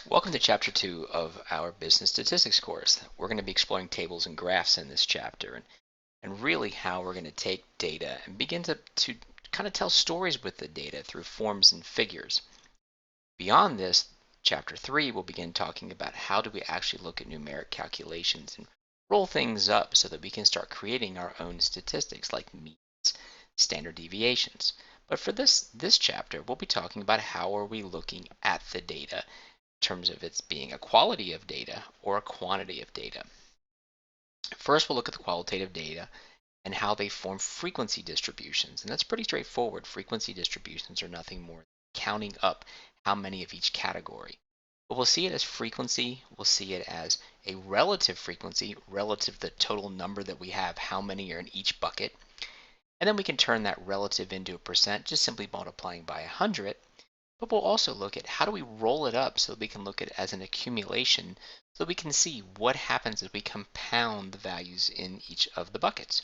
Welcome to Chapter 2 of our Business Statistics course. We're going to be exploring tables and graphs in this chapter and really how we're going to take data and begin to kind of tell stories with the data through forms and figures. Beyond this, Chapter 3 will begin talking about how do we actually look at numeric calculations and roll things up so that we can start creating our own statistics like means, standard deviations. But for this chapter, we'll be talking about how are we looking at the data terms of its being a quality of data or a quantity of data. First, we'll look at the qualitative data and how they form frequency distributions. And that's pretty straightforward. Frequency distributions are nothing more than counting up how many of each category. But we'll see it as frequency. We'll see it as a relative frequency relative to the total number that we have, how many are in each bucket. And then we can turn that relative into a percent, just simply multiplying by 100. But we'll also look at how do we roll it up so that we can look at it as an accumulation so we can see what happens as we compound the values in each of the buckets.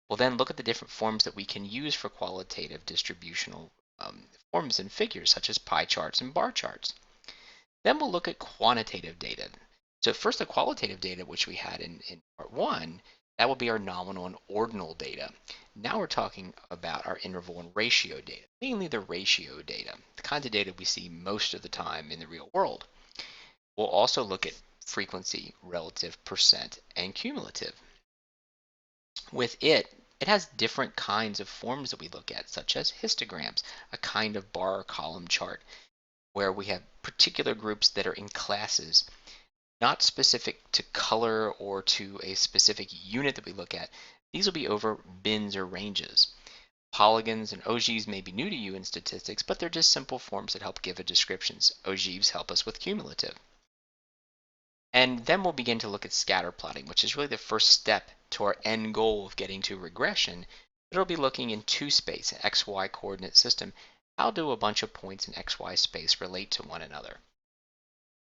We'll then look at the different forms that we can use for qualitative distributional forms and figures such as pie charts and bar charts. Then we'll look at quantitative data. So first the qualitative data which we had in part 1, that will be our nominal and ordinal data. Now we're talking about our interval and ratio data, mainly the ratio data, the kinds of data we see most of the time in the real world. We'll also look at frequency, relative, percent, and cumulative. With it has different kinds of forms that we look at, such as histograms, a kind of bar or column chart where we have particular groups that are in classes, not specific to color or to a specific unit that we look at. These will be over bins or ranges. Polygons and ogives may be new to you in statistics, but they're just simple forms that help give a descriptions. Ogives help us with cumulative. And then we'll begin to look at scatter plotting, which is really the first step to our end goal of getting to regression. It'll be looking in two space, an XY coordinate system. How do a bunch of points in XY space relate to one another?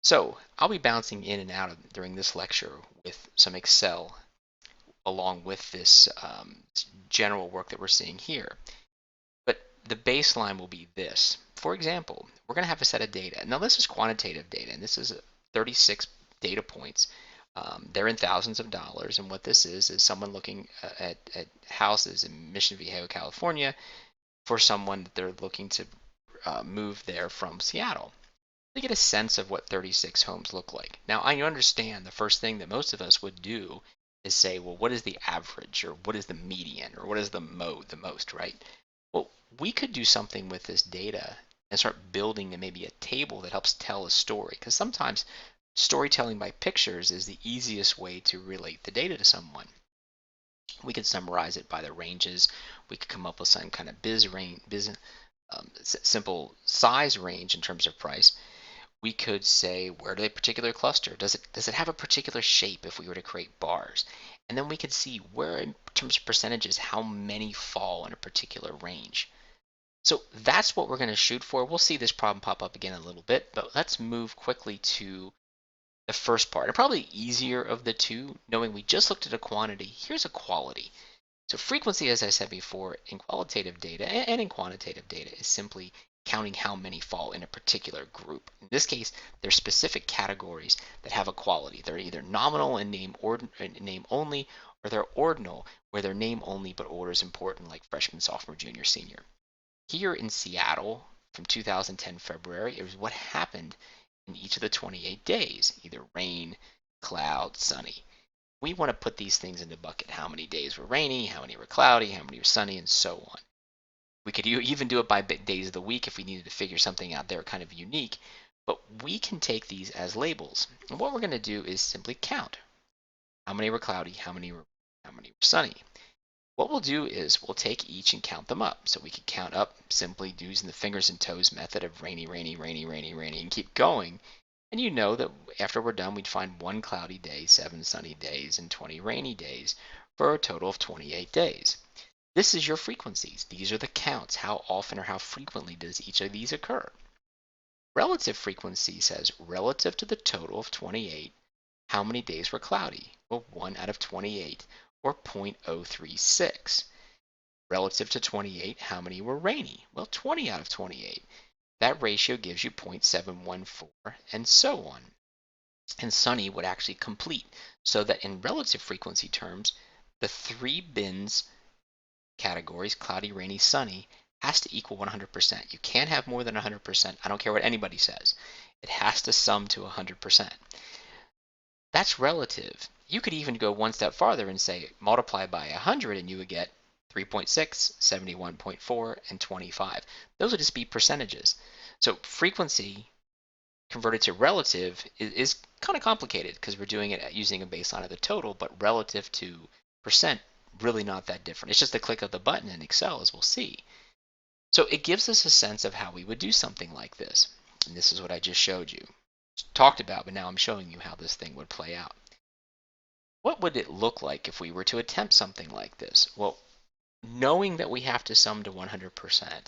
So I'll be bouncing in and out during this lecture with some Excel along with this general work that we're seeing here. But the baseline will be this. For example, we're going to have a set of data. Now this is quantitative data, and this is 36 data points. They're in thousands of dollars, and what this is someone looking at houses in Mission Viejo, California, for someone that they're looking to move there from Seattle. To get a sense of what 36 homes look like. Now, I understand the first thing that most of us would do is say, well, what is the average, or what is the median, or what is the most, right? Well, we could do something with this data and start building maybe a table that helps tell a story, because sometimes storytelling by pictures is the easiest way to relate the data to someone. We could summarize it by the ranges. We could come up with some kind of simple size range in terms of price. We could say, where do they particular cluster? Does it have a particular shape if we were to create bars? And then we could see where, in terms of percentages, how many fall in a particular range. So that's what we're going to shoot for. We'll see this problem pop up again in a little bit, but let's move quickly to the first part, and probably easier of the two, knowing we just looked at a quantity. Here's a quality. So frequency, as I said before, in qualitative data and in quantitative data is simply counting how many fall in a particular group. In this case, there's specific categories that have a quality. They're either nominal and name only, or they're ordinal, where they're name only but order is important, like freshman, sophomore, junior, senior. Here in Seattle, from 2010 February, it was what happened in each of the 28 days, either rain, cloud, sunny. We want to put these things into bucket. How many days were rainy, how many were cloudy, how many were sunny, and so on. We could even do it by days of the week if we needed to figure something out there kind of unique, but we can take these as labels. And what we're going to do is simply count. How many were cloudy, how many were sunny. What we'll do is we'll take each and count them up. So we can count up simply using the fingers and toes method of rainy, rainy, rainy, rainy, rainy, and keep going. And you know that after we're done, we'd find 1 cloudy day, 7 sunny days, and 20 rainy days for a total of 28 days. This is your frequencies. These are the counts. How often or how frequently does each of these occur? Relative frequency says relative to the total of 28, how many days were cloudy? Well, 1 out of 28, or 0.036. Relative to 28, how many were rainy? Well, 20 out of 28. that ratio gives you 0.714 and so on. And sunny would actually complete, so that in relative frequency terms, the three bins categories, cloudy, rainy, sunny, has to equal 100%. You can't have more than 100%. I don't care what anybody says. It has to sum to 100%. That's relative. You could even go one step farther and say multiply by 100 and you would get 3.6, 71.4, and 25. Those would just be percentages. So frequency converted to relative is kind of complicated because we're doing it using a baseline of the total, but relative to percent, really not that different. It's just a click of the button in Excel, as we'll see. So it gives us a sense of how we would do something like this. And this is what I just showed you. Talked about, but now I'm showing you how this thing would play out. What would it look like if we were to attempt something like this? Well, knowing that we have to sum to 100%,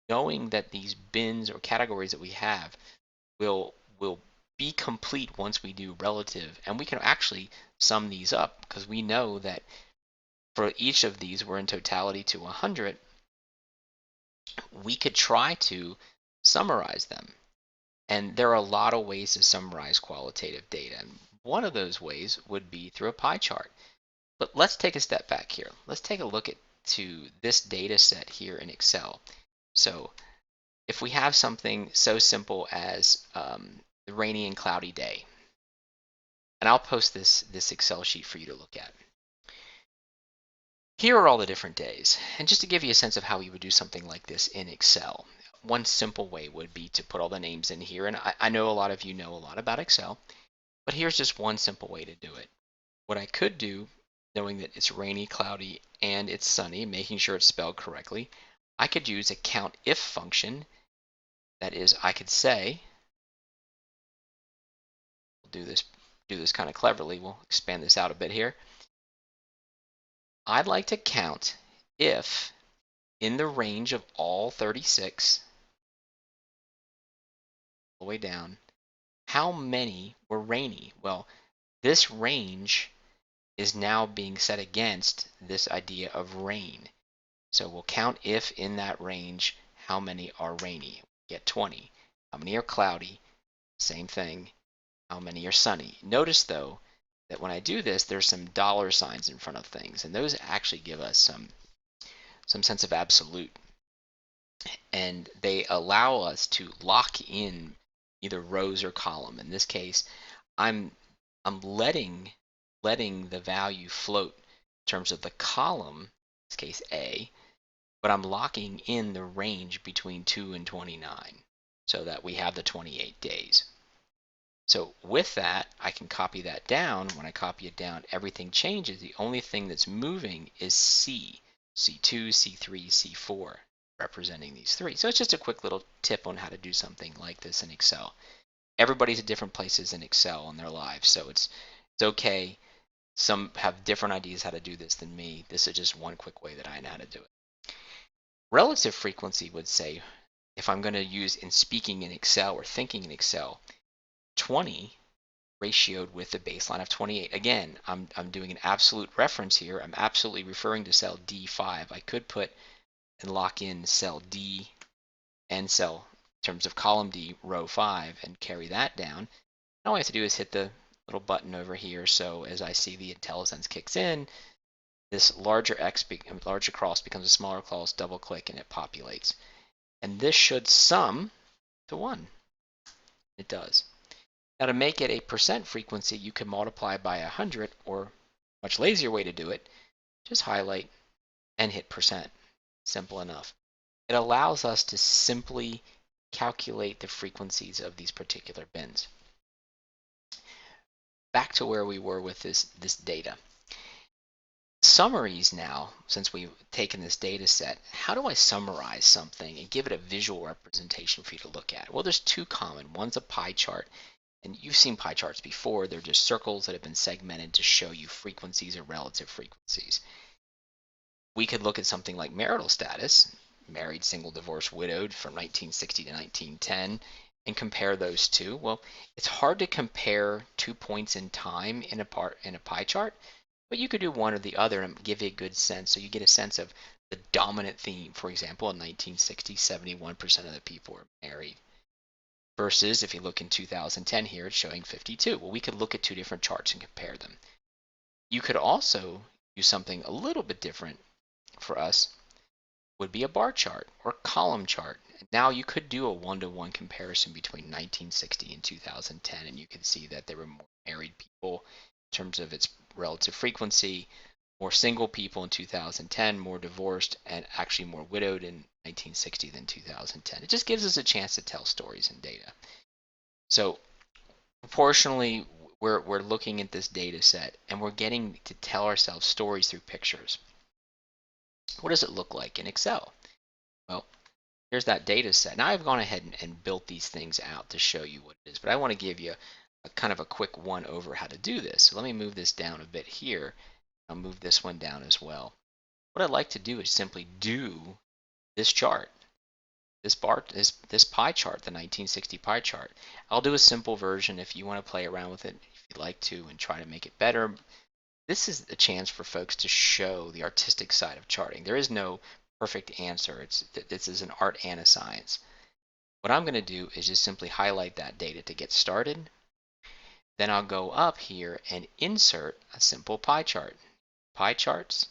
knowing that these bins or categories that we have will be complete once we do relative, and we can actually sum these up because we know that for each of these we're in totality to 100. We could try to summarize them, and there are a lot of ways to summarize qualitative data, and one of those ways would be through a pie chart. But let's take a step back here. Let's take a look at to this data set here in Excel. So if we have something so simple as the rainy and cloudy day, and I'll post this Excel sheet for you to look at. Here are all the different days, and just to give you a sense of how we would do something like this in Excel, one simple way would be to put all the names in here, and I know a lot of you know a lot about Excel, but here's just one simple way to do it. What I could do, knowing that it's rainy, cloudy, and it's sunny, making sure it's spelled correctly, I could use a count if function. That is, I could say, we'll do this kind of cleverly. We'll expand this out a bit here. I'd like to count if in the range of all 36, all the way down, how many were rainy? Well, this range is now being set against this idea of rain. So we'll count if in that range, how many are rainy? Get 20. How many are cloudy? Same thing. How many are sunny? Notice though that when I do this, there's some dollar signs in front of things, and those actually give us some sense of absolute, and they allow us to lock in either rows or column. In this case, I'm letting the value float in terms of the column, in this case A, but I'm locking in the range between 2 and 29 so that we have the 28 days. So with that, I can copy that down. When I copy it down, everything changes. The only thing that's moving is C, C2, C3, C4, representing these three. So it's just a quick little tip on how to do something like this in Excel. Everybody's at different places in Excel in their lives, so it's okay. Some have different ideas how to do this than me. This is just one quick way that I know how to do it. Relative frequency would say, if I'm going to use in speaking in Excel or thinking in Excel, 20 ratioed with the baseline of 28. Again, I'm doing an absolute reference here. I'm absolutely referring to cell D5. I could put and lock in cell D and cell in terms of column D, row 5, and carry that down. All I have to do is hit the little button over here. So as I see the IntelliSense kicks in, this larger cross becomes a smaller cross, double click, and it populates. And this should sum to 1. It does. Now to make it a percent frequency, you can multiply by 100, or much lazier way to do it, just highlight and hit percent. Simple enough. It allows us to simply calculate the frequencies of these particular bins. Back to where we were with this data. Summaries now, since we've taken this data set, how do I summarize something and give it a visual representation for you to look at? Well, there's two common. One's a pie chart. And you've seen pie charts before. They're just circles that have been segmented to show you frequencies or relative frequencies. We could look at something like marital status, married, single, divorced, widowed from 1960 to 1910, and compare those two. Well, it's hard to compare 2 points in time in a pie chart, but you could do one or the other and give you a good sense. So you get a sense of the dominant theme. For example, in 1960, 71% of the people were married. Versus if you look in 2010 here, it's showing 52. Well, we could look at two different charts and compare them. You could also use something a little bit different for us, would be a bar chart or column chart. Now you could do a one-to-one comparison between 1960 and 2010, and you can see that there were more married people in terms of its relative frequency, more single people in 2010, more divorced, and actually more widowed in 1960 than 2010. It just gives us a chance to tell stories and data. So proportionally, we're looking at this data set and we're getting to tell ourselves stories through pictures. What does it look like in Excel? Well, here's that data set. Now I've gone ahead and built these things out to show you what it is, but I want to give you a kind of a quick one over how to do this. So let me move this down a bit here. I'll move this one down as well. What I'd like to do is simply do this chart, this pie chart, the 1960 pie chart. I'll do a simple version if you want to play around with it, if you'd like to, and try to make it better. This is a chance for folks to show the artistic side of charting. There is no perfect answer. This is an art and a science. What I'm going to do is just simply highlight that data to get started. Then I'll go up here and insert a simple pie chart. Pie charts,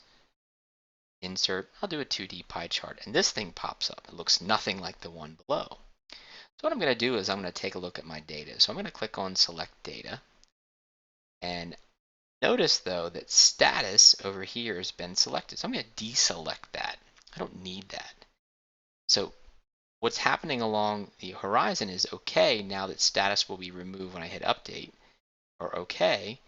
insert, I'll do a 2D pie chart, and this thing pops up. It looks nothing like the one below. So what I'm going to do is I'm going to take a look at my data. So I'm going to click on select data, and notice though that status over here has been selected. So I'm going to deselect that. I don't need that. So what's happening along the horizon is okay, now that status will be removed when I hit update, or okay.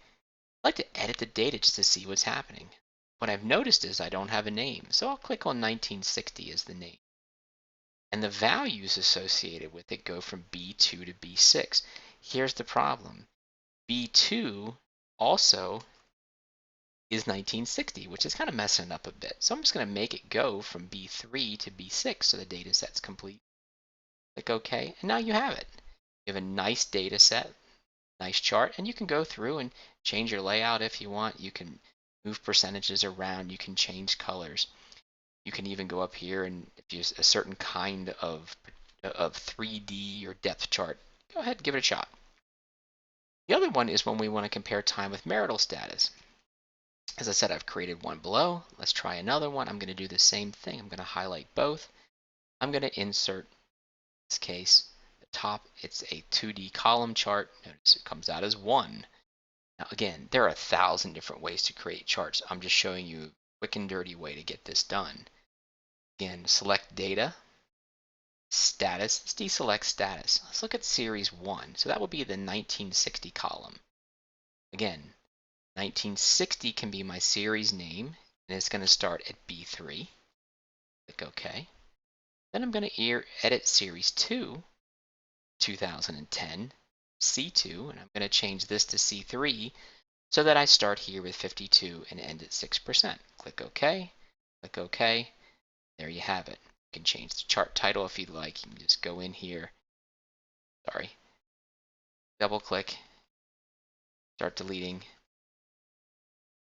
I'd like to edit the data just to see what's happening. What I've noticed is I don't have a name, so I'll click on 1960 as the name. And the values associated with it go from B2 to B6. Here's the problem. B2 also is 1960, which is kind of messing up a bit. So I'm just going to make it go from B3 to B6 so the data set's complete. Click OK, and now you have it. You have a nice data set, nice chart, and you can go through and change your layout if you want. You can move percentages around, you can change colors. You can even go up here and if you use a certain kind of 3D or depth chart, go ahead and give it a shot. The other one is when we want to compare time with marital status. As I said, I've created one below. Let's try another one. I'm going to do the same thing. I'm going to highlight both. I'm going to insert, in this case, the top. It's a 2D column chart. Notice it comes out as 1. Now again, there are 1,000 different ways to create charts. I'm just showing you a quick and dirty way to get this done. Again, select data, status. Let's deselect status. Let's look at series 1. So that would be the 1960 column. Again, 1960 can be my series name, and it's going to start at B3. Click OK. Then I'm going to edit series 2, 2010, C2, and I'm going to change this to C3 so that I start here with 52 and end at 6%. Click OK, click OK. There you have it. You can change the chart title if you'd like. You can just go in here, double click, start deleting,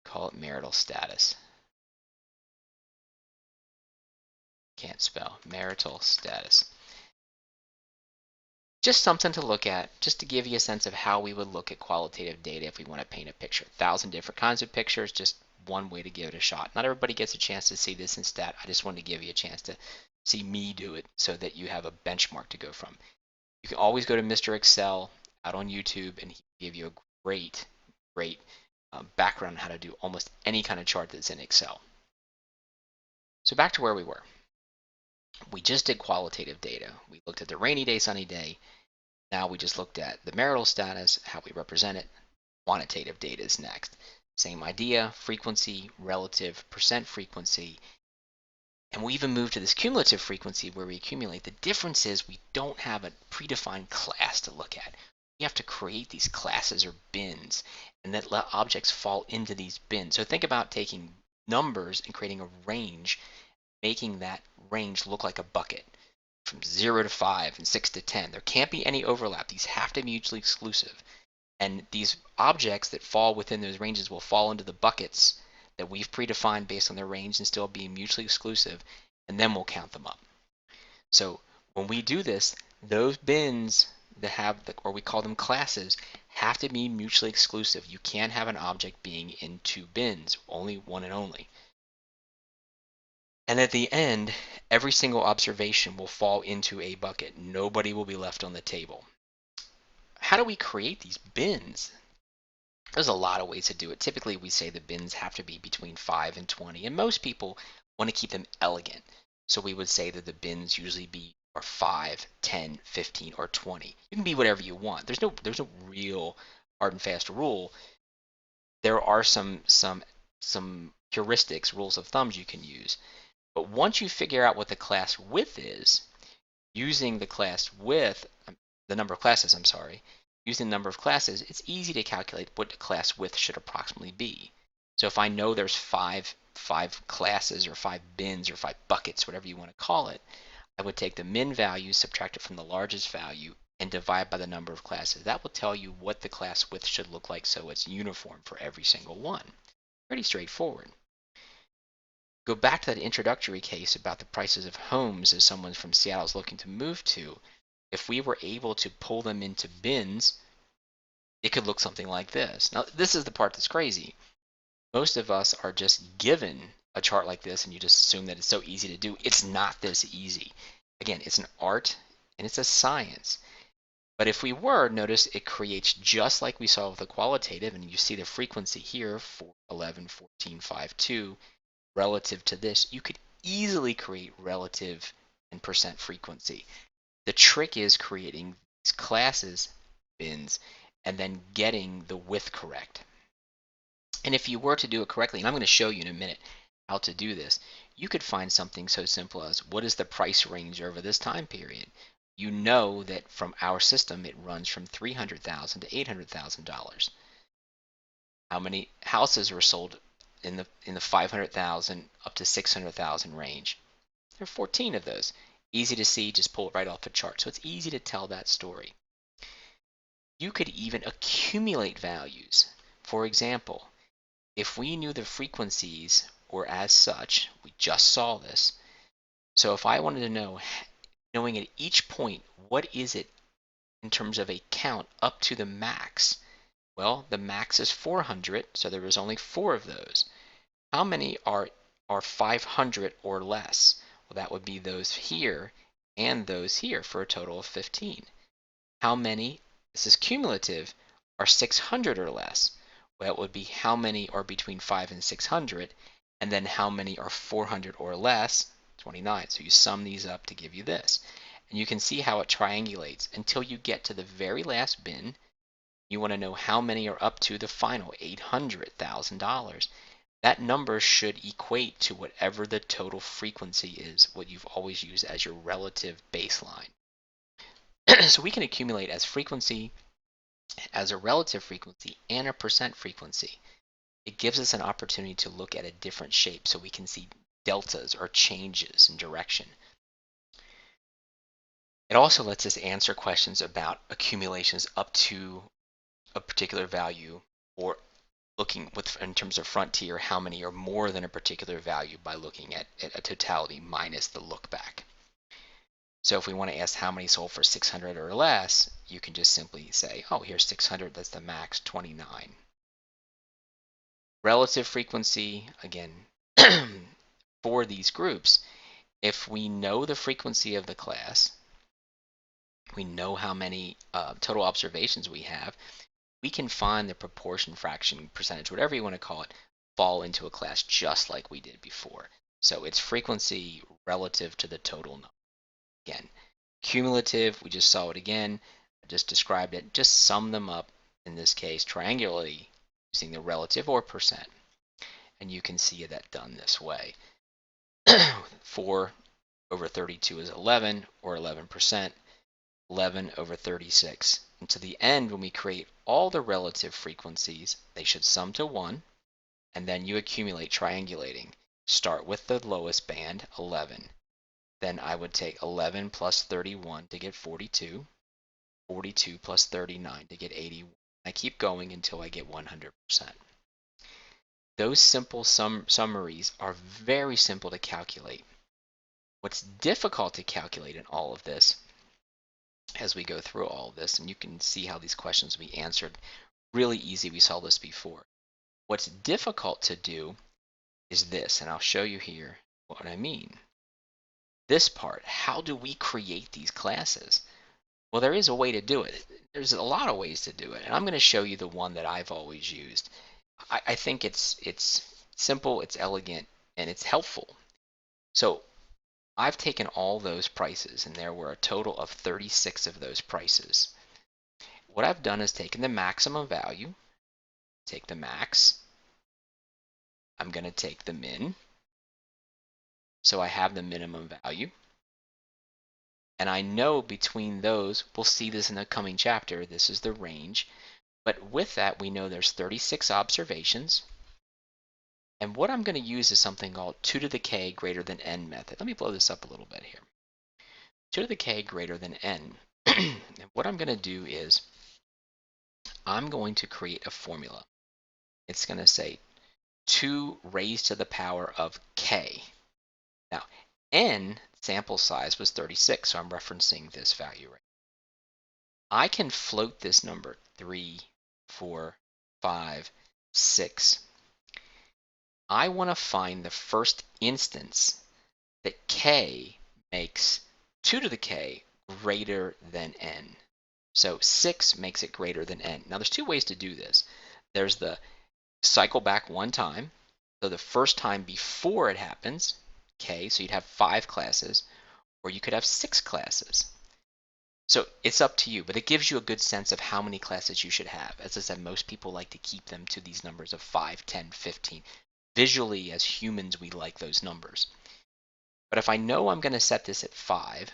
call it marital status. Can't spell, marital status. Just something to look at, just to give you a sense of how we would look at qualitative data if we want to paint a picture. 1,000 different kinds of pictures, just one way to give it a shot. Not everybody gets a chance to see this in stat. I just wanted to give you a chance to see me do it so that you have a benchmark to go from. You can always go to Mr. Excel out on YouTube and he can give you a great background on how to do almost any kind of chart that's in Excel. So back to where we were. We just did qualitative data. We looked at the rainy day, sunny day. Now we just looked at the marital status, how we represent it. Quantitative data is next. Same idea, frequency, relative, percent frequency. And we even moved to this cumulative frequency where we accumulate. The difference is we don't have a predefined class to look at. We have to create these classes or bins and then let objects fall into these bins. So think about taking numbers and creating a range, making that range look like a bucket from 0 to 5 and 6 to 10. There can't be any overlap. These have to be mutually exclusive. And these objects that fall within those ranges will fall into the buckets that we've predefined based on their range and still being mutually exclusive, and then we'll count them up. So when we do this, those bins that have, or we call them classes, have to be mutually exclusive. You can't have an object being in two bins, only one and only. And at the end, every single observation will fall into a bucket. Nobody will be left on the table. How do we create these bins? There's a lot of ways to do it. Typically, we say the bins have to be between 5 and 20, and most people want to keep them elegant. So we would say that the bins usually are 5, 10, 15, or 20. You can be whatever you want. There's no real hard and fast rule. There are some heuristics, rules of thumbs you can use. But once you figure out what the class width is, using the class width, the number of classes, I'm sorry, using the number of classes, it's easy to calculate what the class width should approximately be. So if I know there's five classes or 5 bins or 5 buckets, whatever you want to call it, I would take the min value, subtract it from the largest value, and divide by the number of classes. That will tell you what the class width should look like so it's uniform for every single one. Pretty straightforward. Go back to that introductory case about the prices of homes as someone from Seattle is looking to move to. If we were able to pull them into bins, it could look something like this. Now, this is the part that's crazy. Most of us are just given a chart like this and you just assume that it's so easy to do. It's not this easy. Again, it's an art and it's a science. But if we were, notice it creates just like we saw with the qualitative, and you see the frequency here for 11, 14, 5, 2. Relative to this, you could easily create relative and percent frequency. The trick is creating these classes, bins, and then getting the width correct. And if you were to do it correctly, and I'm going to show you in a minute how to do this, you could find something so simple as what is the price range over this time period. You know that from our system it runs from $300,000 to $800,000. How many houses were sold in the 500,000 up to 600,000 range? There are 14 of those. Easy to see, just pull it right off the chart. So it's easy to tell that story. You could even accumulate values. For example, if we knew the frequencies were as such, we just saw this. So if I wanted to know, knowing at each point, what is it in terms of a count up to the max? Well, the max is 400, so there was only 4 of those. How many are 500 or less? Well, that would be those here and those here for a total of 15. How many, this is cumulative, are 600 or less? Well, it would be how many are between 5 and 600, and then how many are 400 or less? 29. So you sum these up to give you this. And you can see how it triangulates until you get to the very last bin. You want to know how many are up to the final $800,000. That number should equate to whatever the total frequency is, what you've always used as your relative baseline. So we can accumulate as frequency, as a relative frequency, and a percent frequency. It gives us an opportunity to look at a different shape so we can see deltas or changes in direction. It also lets us answer questions about accumulations up to a particular value, or looking in terms of frontier, how many are more than a particular value by looking at a totality minus the look back. So if we want to ask how many sold for 600 or less, you can just simply say, oh, here's 600, that's the max, 29. Relative frequency, again, for these groups, if we know the frequency of the class, we know how many total observations we have, we can find the proportion, fraction, percentage, whatever you want to call it, fall into a class just like we did before. So it's frequency relative to the total number. Again, cumulative, we just saw it again. I just described it. Just sum them up, in this case, triangularly, using the relative or percent. And you can see that done this way. 4 over 32 is 11, or 11%. 11 over 36. And to the end, when we create all the relative frequencies, they should sum to 1, and then you accumulate triangulating. Start with the lowest band, 11. Then I would take 11 plus 31 to get 42, 42 plus 39 to get 81. I keep going until I get 100%. Those simple summaries are very simple to calculate. What's difficult to calculate in all of this, as we go through all of this, and you can see how these questions will be answered really easy. We saw this before. What's difficult to do is this, and I'll show you here what I mean. This part, how do we create these classes? Well, there is a way to do it. There's a lot of ways to do it, and I'm going to show you the one that I've always used. I think it's simple, it's elegant, and it's helpful. So I've taken all those prices, and there were a total of 36 of those prices. What I've done is taken the maximum value, take the max, I'm going to take the min, so I have the minimum value, and I know between those, we'll see this in the coming chapter, this is the range, but with that we know there's 36 observations, and what I'm going to use is something called 2 to the k greater than n method. Let me blow this up a little bit here. 2 to the k greater than n. And what I'm going to do is I'm going to create a formula. It's going to say 2 raised to the power of k. Now, n sample size was 36, so I'm referencing this value right. I can float this number 3, 4, 5, 6. I want to find the first instance that k makes 2 to the k greater than n. So 6 makes it greater than n. Now there's two ways to do this. There's the cycle back one time. So the first time before it happens, k, so you'd have 5 classes, or you could have 6 classes. So it's up to you, but it gives you a good sense of how many classes you should have. As I said, most people like to keep them to these numbers of 5, 10, 15. Visually, as humans, we like those numbers. But if I know I'm going to set this at 5,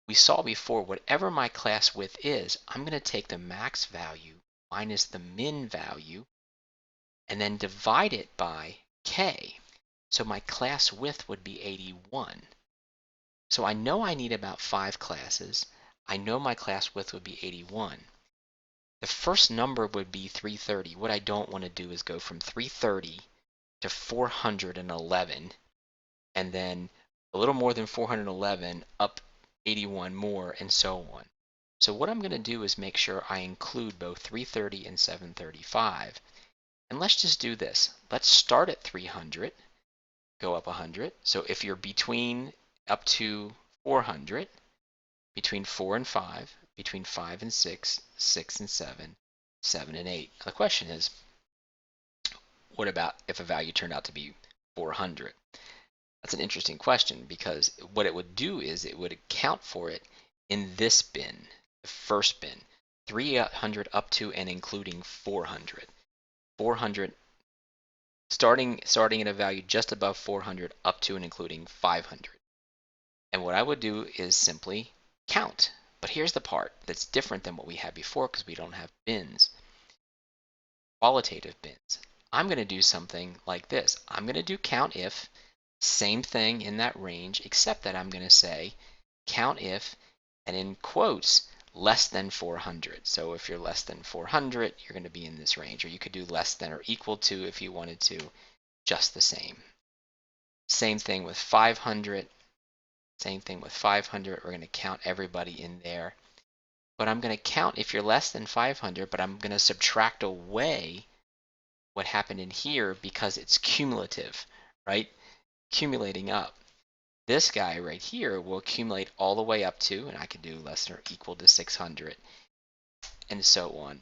we saw before, whatever my class width is, I'm going to take the max value minus the min value and then divide it by k. So my class width would be 81. So I know I need about 5 classes. I know my class width would be 81. The first number would be 330. What I don't want to do is go from 330 to 411 and then a little more than 411 up 81 more and so on. So what I'm going to do is make sure I include both 330 and 735. And let's just do this. Let's start at 300, go up 100. So if you're between up to 400, between 4 and 5, between 5 and 6, 6 and 7, 7 and 8. Now the question is, what about if a value turned out to be 400? That's an interesting question because what it would do is it would account for it in this bin, the first bin, 300 up to and including 400. 400 starting at a value just above 400 up to and including 500. And what I would do is simply count. But here's the part that's different than what we had before because we don't have bins. Qualitative bins. I'm going to do something like this. I'm going to do count if, same thing in that range, except that I'm going to say count if, and in quotes, less than 400. So if you're less than 400, you're going to be in this range. Or you could do less than or equal to if you wanted to, just the same. Same thing with 500. Same thing with 500. We're going to count everybody in there. But I'm going to count if you're less than 500, but I'm going to subtract away what happened in here because it's cumulative, right? Accumulating up. This guy right here will accumulate all the way up to, and I can do less than or equal to 600, and so on.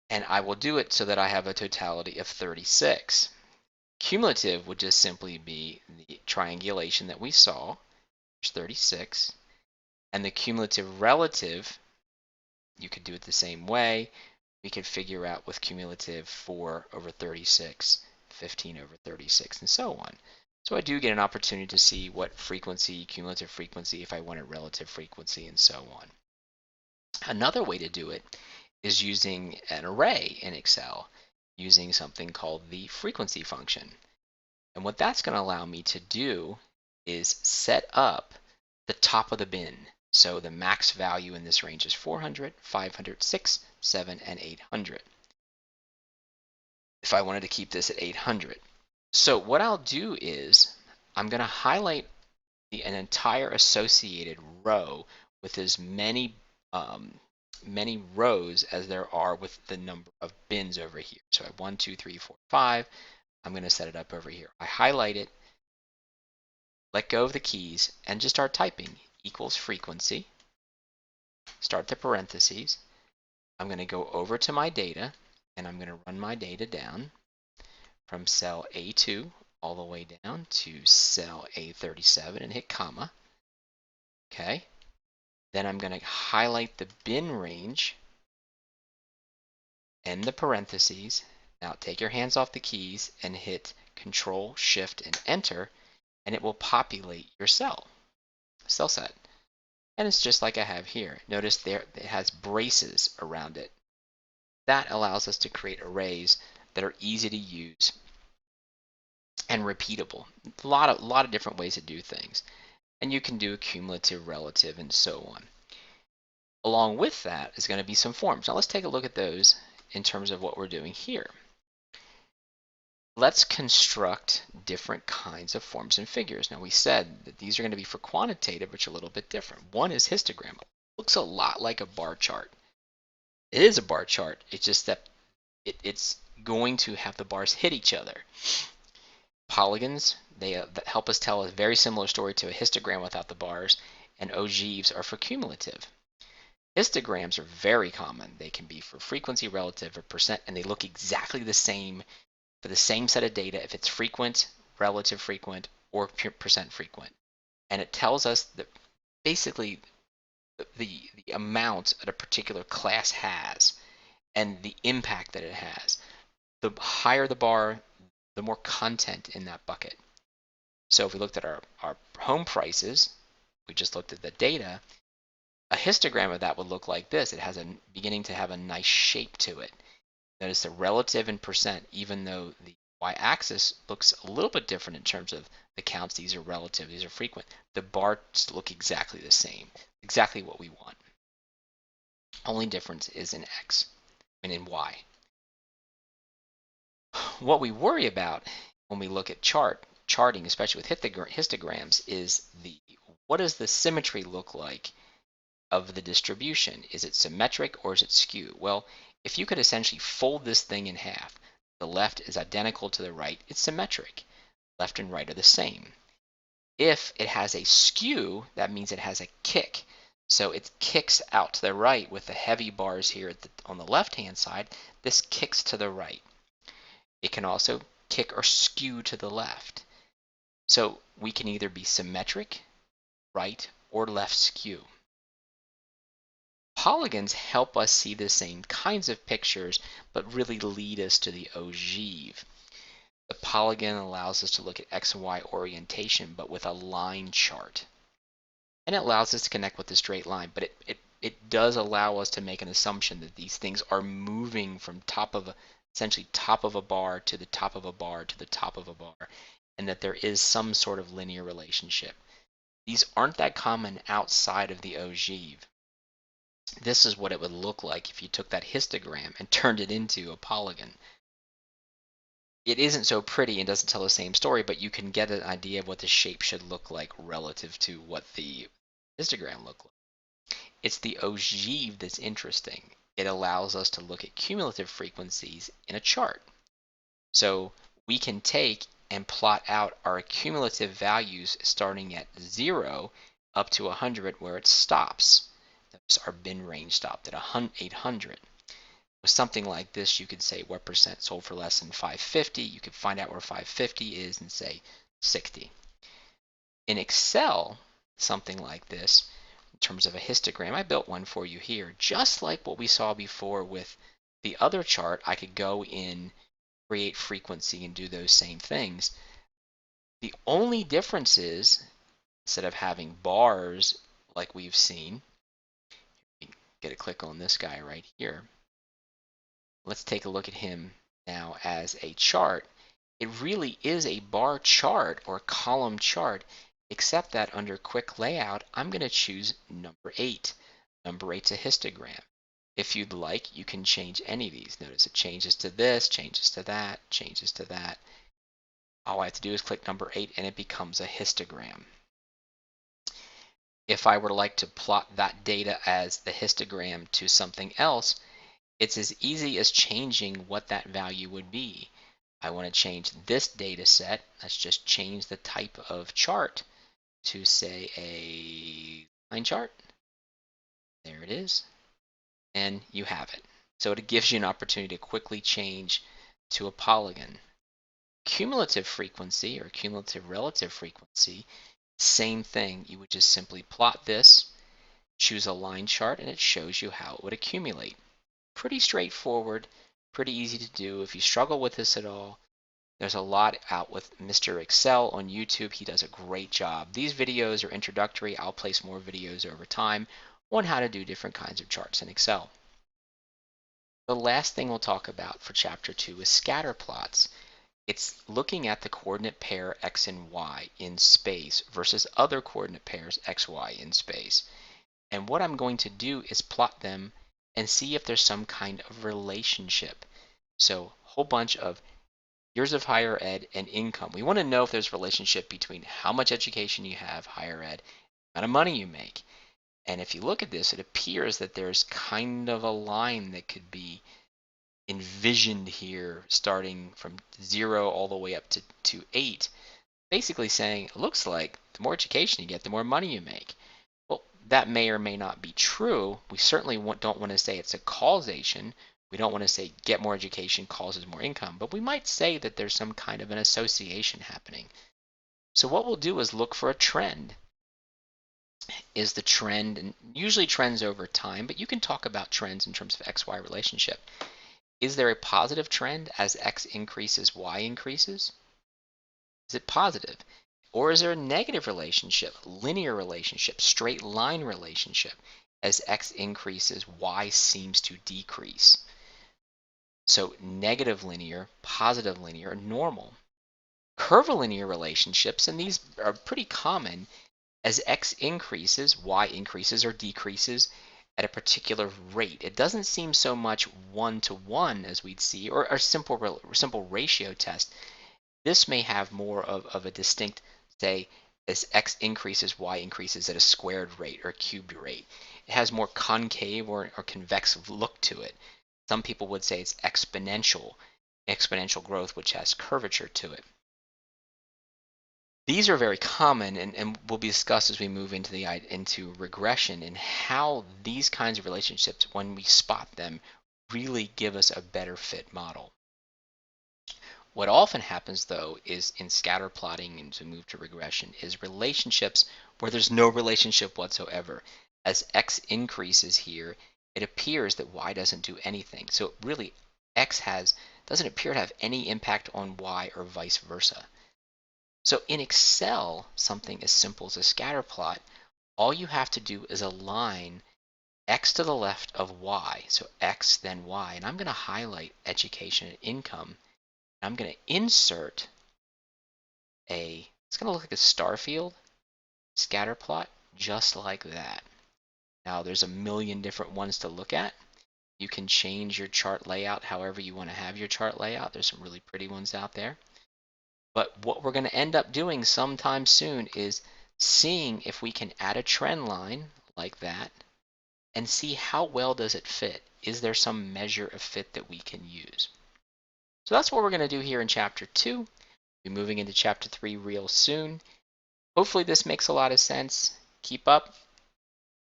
And I will do it so that I have a totality of 36. Cumulative would just simply be the triangulation that we saw, there's 36, and the cumulative relative, you could do it the same way. We could figure out with cumulative 4 over 36, 15 over 36, and so on. So I do get an opportunity to see what frequency, cumulative frequency, if I wanted relative frequency, and so on. Another way to do it is using an array in Excel, using something called the frequency function. And what that's going to allow me to do is set up the top of the bin. So the max value in this range is 400, 500, 6, 7, and 800. if I wanted to keep this at 800. So what I'll do is I'm going to highlight an entire associated row with as many rows as there are with the number of bins over here. So I have 1, 2, 3, 4, 5. I'm going to set it up over here. I highlight it, let go of the keys, and just start typing equals frequency. Start the parentheses. I'm going to go over to my data, and I'm going to run my data down from cell A2 all the way down to cell A37 and hit comma. Okay. Then I'm going to highlight the bin range and the parentheses. Now take your hands off the keys and hit Control, Shift, and Enter, and it will populate your cell set. And it's just like I have here. Notice there it has braces around it. That allows us to create arrays that are easy to use and repeatable. A lot of different ways to do things. And you can do a cumulative, relative, and so on. Along with that is going to be some forms. Now let's take a look at those in terms of what we're doing here. Let's construct different kinds of forms and figures. Now we said that these are going to be for quantitative, which are a little bit different. One is histogram. It looks a lot like a bar chart. It is a bar chart. It's just that it's going to have the bars hit each other. Polygons, they help us tell a very similar story to a histogram without the bars, and ogives are for cumulative. Histograms are very common. They can be for frequency, relative, or percent, and they look exactly the same for the same set of data if it's frequent, relative frequent, or percent frequent. And it tells us that basically the amount that a particular class has and the impact that it has. The higher the bar, the more content in that bucket. So if we looked at our home prices, we just looked at the data, a histogram of that would look like this. It has beginning to have a nice shape to it. Notice the relative and percent, even though the y-axis looks a little bit different in terms of the counts. These are relative, these are frequent. The bars look exactly the same, exactly what we want. Only difference is in x and in y. What we worry about when we look at charting, especially with histograms, is what does the symmetry look like of the distribution? Is it symmetric or is it skewed? Well, if you could essentially fold this thing in half, the left is identical to the right, it's symmetric. Left and right are the same. If it has a skew, that means it has a kick. So it kicks out to the right with the heavy bars here on the left-hand side. This kicks to the right. It can also kick or skew to the left. So we can either be symmetric, right, or left skew. Polygons help us see the same kinds of pictures, but really lead us to the ogive. The polygon allows us to look at X and Y orientation, but with a line chart. And it allows us to connect with the straight line, but it does allow us to make an assumption that these things are moving from essentially top of a bar to the top of a bar to the top of a bar, and that there is some sort of linear relationship. These aren't that common outside of the ogive. This is what it would look like if you took that histogram and turned it into a polygon. It isn't so pretty and doesn't tell the same story, but you can get an idea of what the shape should look like relative to what the histogram looked like. It's the ogive that's interesting. It allows us to look at cumulative frequencies in a chart. So we can take and plot out our cumulative values starting at 0 up to 100 where it stops. Notice our bin range stopped at 800. With something like this, you could say what percent sold for less than 550. You could find out where 550 is and say 60. In Excel, something like this, in terms of a histogram, I built one for you here. Just like what we saw before with the other chart, I could go in, create frequency, and do those same things. The only difference is, instead of having bars like we've seen, get a click on this guy right here. Let's take a look at him now as a chart. It really is a bar chart or column chart, except that under quick layout, I'm going to choose number 8. Number 8's a histogram. If you'd like, you can change any of these. Notice it changes to this, changes to that, changes to that. All I have to do is click number 8 and it becomes a histogram. If I were like to plot that data as the histogram to something else, it's as easy as changing what that value would be. I want to change this data set. Let's just change the type of chart to say a line chart. There it is. And you have it. So it gives you an opportunity to quickly change to a polygon. Cumulative frequency or cumulative relative frequency, same thing. You would just simply plot this, choose a line chart, and it shows you how it would accumulate. Pretty straightforward, pretty easy to do. If you struggle with this at all, there's a lot out with Mr. Excel on YouTube. He does a great job. These videos are introductory. I'll place more videos over time on how to do different kinds of charts in Excel. The last thing we'll talk about for Chapter 2 is scatter plots. It's looking at the coordinate pair x and y in space versus other coordinate pairs x, y in space. And what I'm going to do is plot them and see if there's some kind of relationship. So a whole bunch of years of higher ed and income. We want to know if there's a relationship between how much education you have, higher ed, the amount of money you make. And if you look at this, it appears that there's kind of a line that could be envisioned here starting from 0 all the way up to 8, basically saying it looks like the more education you get, the more money you make. Well, that may or may not be true. We certainly don't want to say it's a causation. We don't want to say get more education causes more income, but we might say that there's some kind of an association happening. So what we'll do is look for a trend. Is the trend, and usually trends over time, but you can talk about trends in terms of XY relationship. Is there a positive trend as X increases, Y increases? Is it positive? Or is there a negative relationship, linear relationship, straight line relationship? As X increases, Y seems to decrease. So negative linear, positive linear, normal. Curvilinear relationships, and these are pretty common. As X increases, Y increases or decreases at a particular rate. It doesn't seem so much 1-to-1 as we'd see, or a simple ratio test. This may have more of a distinct, say, as X increases, Y increases at a squared rate or a cubed rate. It has more concave or convex look to it. Some people would say it's exponential growth, which has curvature to it. These are very common and will be discussed as we move into regression and how these kinds of relationships, when we spot them, really give us a better fit model. What often happens, though, is in scatter plotting and to move to regression is relationships where there's no relationship whatsoever. As X increases here, it appears that Y doesn't do anything. So really, X doesn't appear to have any impact on Y or vice versa. So in Excel, something as simple as a scatter plot, all you have to do is align X to the left of Y. So X, then Y. And I'm going to highlight education and income. I'm going to insert it's going to look like a star field scatter plot, just like that. Now there's a million different ones to look at. You can change your chart layout however you want to have your chart layout. There's some really pretty ones out there. But what we're going to end up doing sometime soon is seeing if we can add a trend line like that and see how well does it fit. Is there some measure of fit that we can use? So that's what we're going to do here in Chapter 2. We'll be moving into Chapter 3 real soon. Hopefully this makes a lot of sense. Keep up,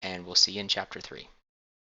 and we'll see you in Chapter 3.